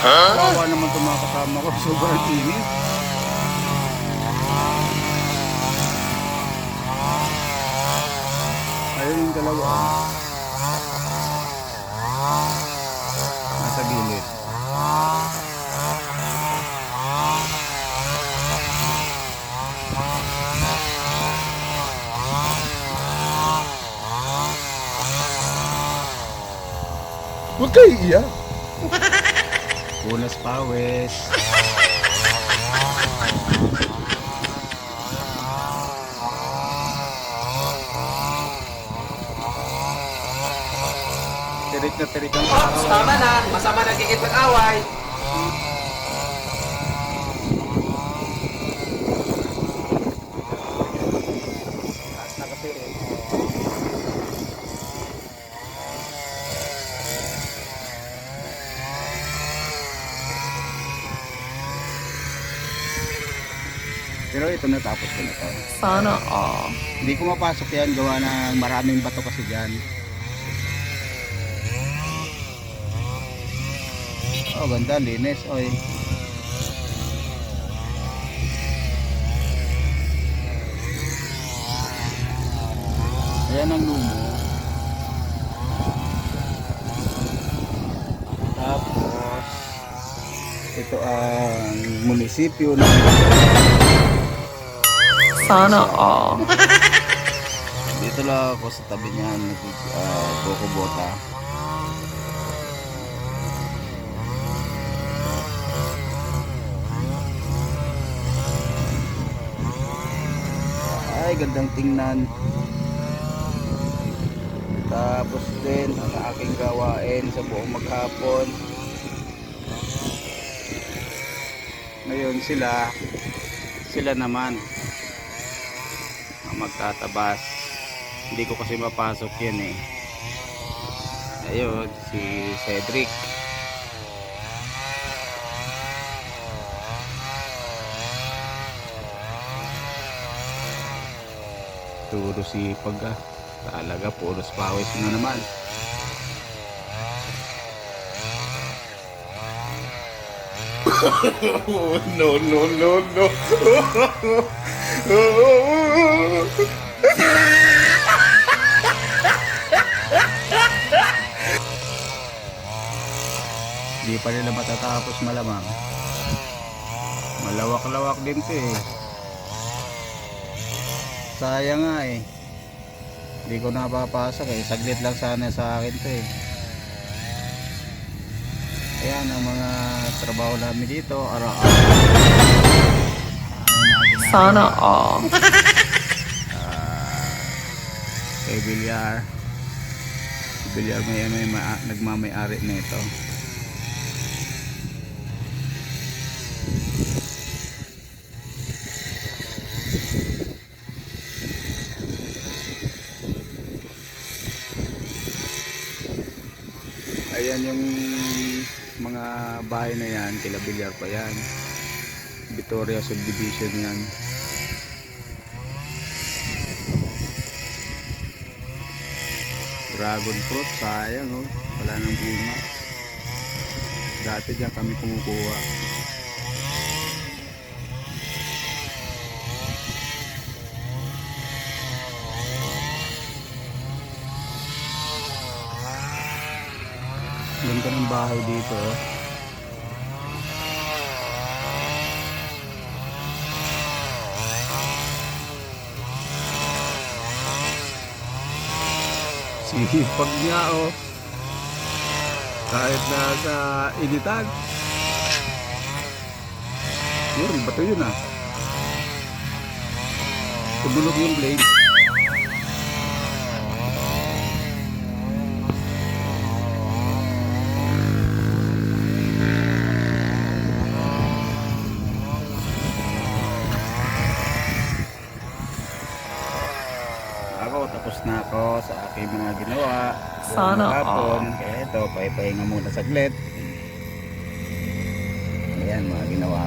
Kawawa naman itong mga kasama ko. Sobrang init. Ayun yung dalawa. Nasa gilid. Huwag kayo iiyak. Punas pawis. Tirik na tirik ang Ops, tama na. Masama nagigit mag-away. Taas na kasi eh. Pero ito natapos ko na to. Sana all. Hindi ko mapasok yan. Gawa ng maraming bato kasi dyan. Oh, ganda, linis. Oy. Ayan ang lumo. Tapos ito ang munisipyo ng Sana all. dito lang ako sa tabi niyan, Bocobota. Ay, gandang tingnan. Tapos din ang aking gawain sa buong maghapon. Ngayon sila naman ang magtatabas. Hindi ko kasi mapasok yun eh. Ayun, si Cedric. Puro sipag ah. Talaga, puros pawis na naman. No, no, no, no. Di pa nila matatapos malamang. Malawak-lawak din to eh. Sayang nga eh. Hindi ko napapasok eh. Saglit lang sana sa akin to eh. Ayan ang mga trabaho namin dito. Araw-araw. Sana all. Kay Bilyar. Si Bilyar may nagmamay-ari nito. Ayan yung mga bahay na yan, kila Bilyar pa yan. Victoria Subdivision yan. Dragon fruit, sayang oh. Wala nang bunga. Dati dyan kami kumukuha. Ganda ng bahay dito oh. Sipag niya oh. Kahit nasa initan. Yun, bato yun ah. Tumulog yung blade. Tapos na ako sa aking mga ginawa. Sana all. Kaya ito, pahipahinga muna saglit. Ayan, mga ginawa